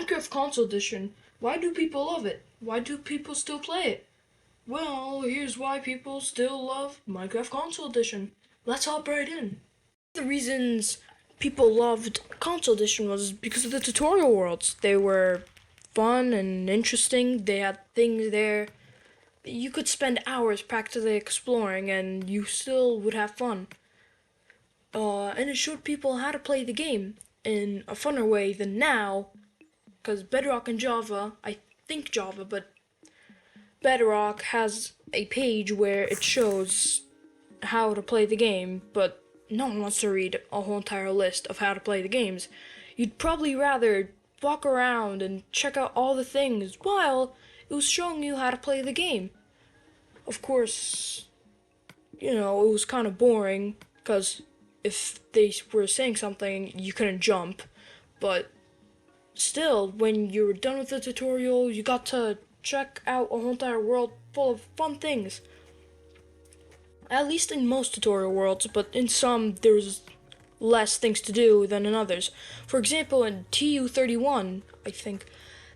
Minecraft Console Edition. Why do people love it? Why do people still play it? Well, here's why people still love Minecraft Console Edition. Let's hop right in. The reasons people loved Console Edition was because of the tutorial worlds. They were fun and interesting. They had things there. You could spend hours practically exploring and you still would have fun. And it showed people how to play the game in a funner way than now, because Bedrock and Java, I think Java, but Bedrock has a page where it shows how to play the game, but no one wants to read a whole entire list of how to play the games. You'd probably rather walk around and check out all the things while it was showing you how to play the game. Of course, it was kind of boring, because if they were saying something, you couldn't jump, but still, when you were done with the tutorial, you got to check out a whole entire world full of fun things. At least in most tutorial worlds, but in some, there's less things to do than in others. For example, in TU31, I think,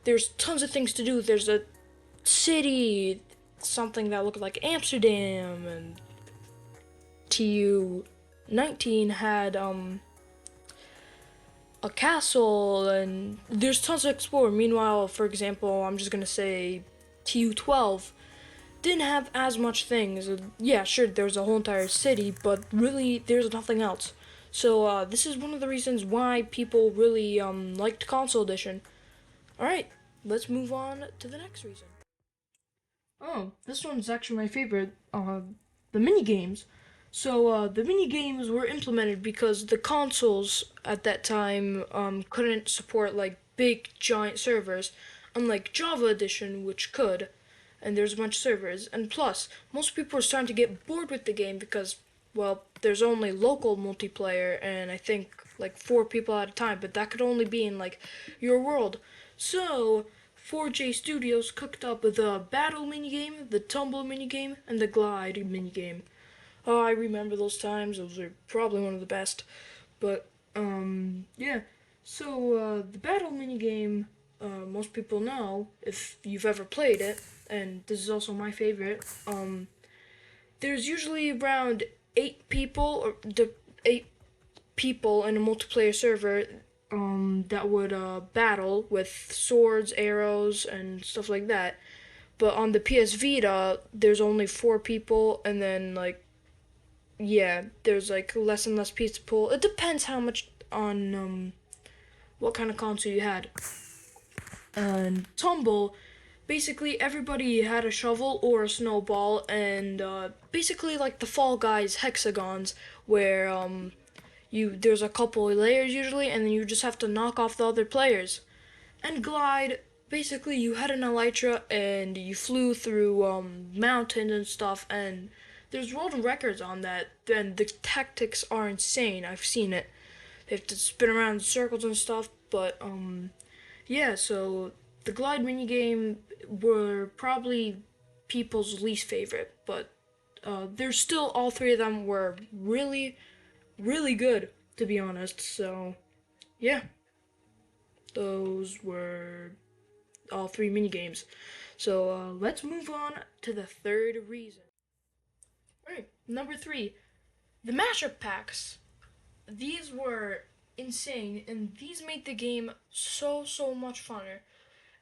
there's tons of things to do. There's a city, something that looked like Amsterdam, and TU19 had, a castle, and there's tons to explore. Meanwhile, for example, I'm just gonna say TU12 didn't have as much things. Yeah, sure, there's a whole entire city, but really, there's nothing else. So, this is one of the reasons why people really liked Console Edition. Alright, let's move on to the next reason. Oh, this one's actually my favorite. The mini games. So the mini games were implemented because the consoles at that time couldn't support like big giant servers, unlike Java Edition, which could. And there's a bunch of servers. And plus, most people were starting to get bored with the game because, well, there's only local multiplayer, and I think like 4 people at a time, but that could only be in like your world. So 4J Studios cooked up the Battle minigame, the Tumble minigame, and the Glide minigame. Oh, I remember those times. Those are probably one of the best. But, yeah. So, the Battle minigame, most people know, if you've ever played it, and this is also my favorite, there's usually around 8 people, or 8 people in a multiplayer server that would battle with swords, arrows, and stuff like that. But on the PS Vita, there's only 4 people, and then like yeah, there's like less and less pizza pool. It depends how much on what kind of console you had. And Tumble, basically everybody had a shovel or a snowball, and basically like the Fall Guys hexagons, where there's a couple of layers usually, and then you just have to knock off the other players. And Glide, basically you had an elytra and you flew through mountains and stuff, and there's world records on that. Then the tactics are insane. I've seen it. They have to spin around in circles and stuff, but yeah. So the Glide minigame were probably people's least favorite, but there's still all 3 of them were really, really good, to be honest. So yeah, those were all 3 minigames. So let's move on to the third reason. Alright, number 3, the mashup packs. These were insane, and these made the game so much funner.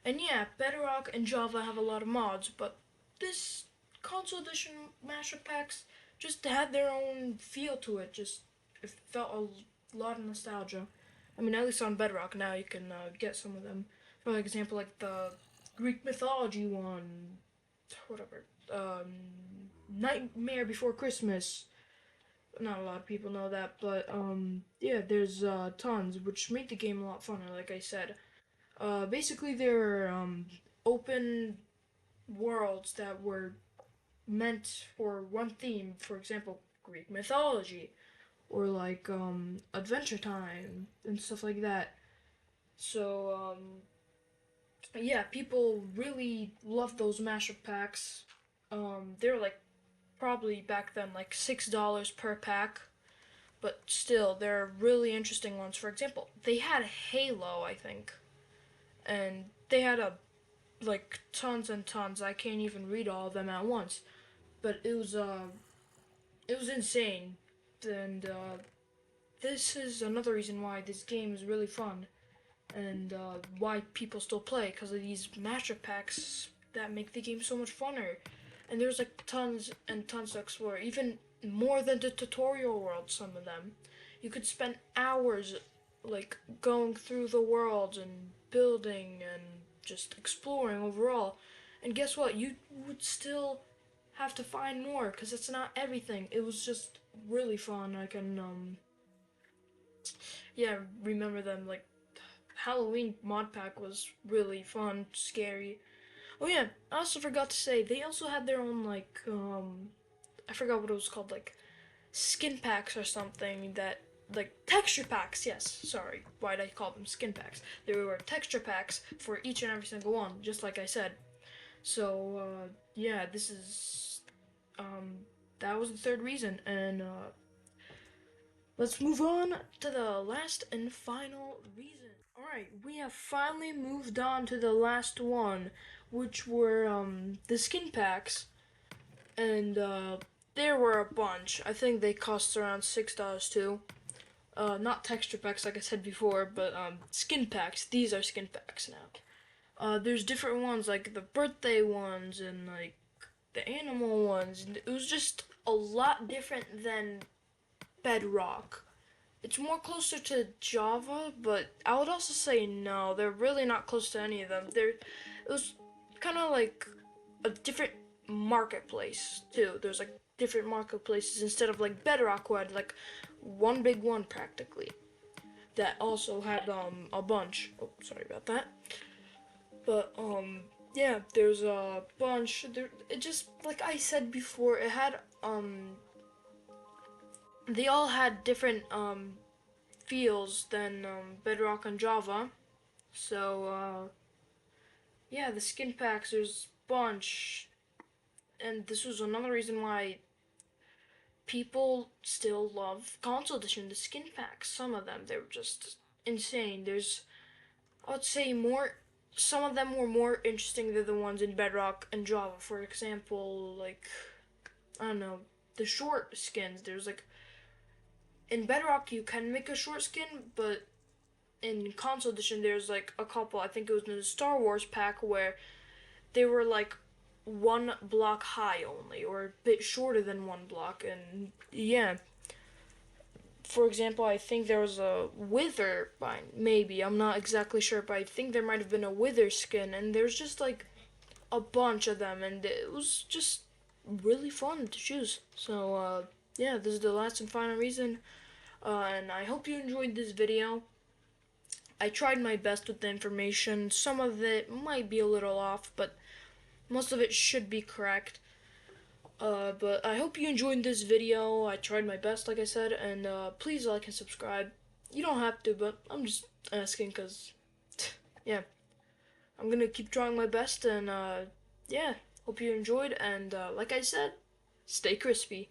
And yeah, Bedrock and Java have a lot of mods, but this console edition mashup packs just had their own feel to it. Just it felt a lot of nostalgia. I mean, at least on Bedrock now you can get some of them. For example, like the Greek mythology one, whatever. Nightmare Before Christmas. Not a lot of people know that, but yeah, there's tons, which made the game a lot funner. Like I said, basically they're open worlds that were meant for one theme. For example, Greek mythology, or like Adventure Time and stuff like that. So yeah, people really love those mashup packs. They're like probably back then like $6 per pack, but still they're really interesting ones. For example, they had Halo, I think, and they had a like tons and tons. I can't even read all of them at once, but it was insane, and this is another reason why this game is really fun, and why people still play because of these master packs that make the game so much funner. And there's like tons and tons to explore, even more than the tutorial world. Some of them, you could spend hours like going through the world and building and just exploring overall. And guess what? You would still have to find more because it's not everything. It was just really fun. I can yeah, remember them. Like Halloween mod pack was really fun, scary. Oh yeah, I also forgot to say they also had their own like I forgot what it was called, like skin packs or something, that like texture packs. Yes, sorry, why'd I call them skin packs? There were texture packs for each and every single one, just like I said. So yeah, this is that was the third reason, and let's move on to the last and final reason. Alright, we have finally moved on to the last one, which were the skin packs, and there were a bunch. I think they cost around $6 too. Not texture packs like I said before, but skin packs. These are skin packs now. There's different ones like the birthday ones and like the animal ones. And it was just a lot different than Bedrock. It's more closer to Java, but I would also say no, they're really not close to any of them. It was kind of like a different marketplace too. There's like different marketplaces instead of like Bedrock, who had like one big one practically. That also had a bunch. Oh, sorry about that. But yeah, there's a bunch. It just like I said before, it had they all had different feels than Bedrock and Java. So yeah, the skin packs, there's a bunch, and this was another reason why people still love console edition. The skin packs, some of them, they were just insane. I would say more. Some of them were more interesting than the ones in Bedrock and Java. For example, like I don't know, the short skins. There's like in Bedrock you can make a short skin, but in console edition there's like a couple. I think it was in the Star Wars pack where they were like one block high only, or a bit shorter than one block. And yeah, for example, I think there was a Wither bind. Maybe I'm not exactly sure, but I think there might have been a Wither skin, and there's just like a bunch of them, and it was just really fun to choose. So yeah, this is the last and final reason. And I hope you enjoyed this video. I tried my best with the information. Some of it might be a little off, but most of it should be correct. But I hope you enjoyed this video. I tried my best, like I said, and please like and subscribe. You don't have to, but I'm just asking because, yeah, I'm gonna keep trying my best, and yeah, hope you enjoyed, and like I said, stay crispy.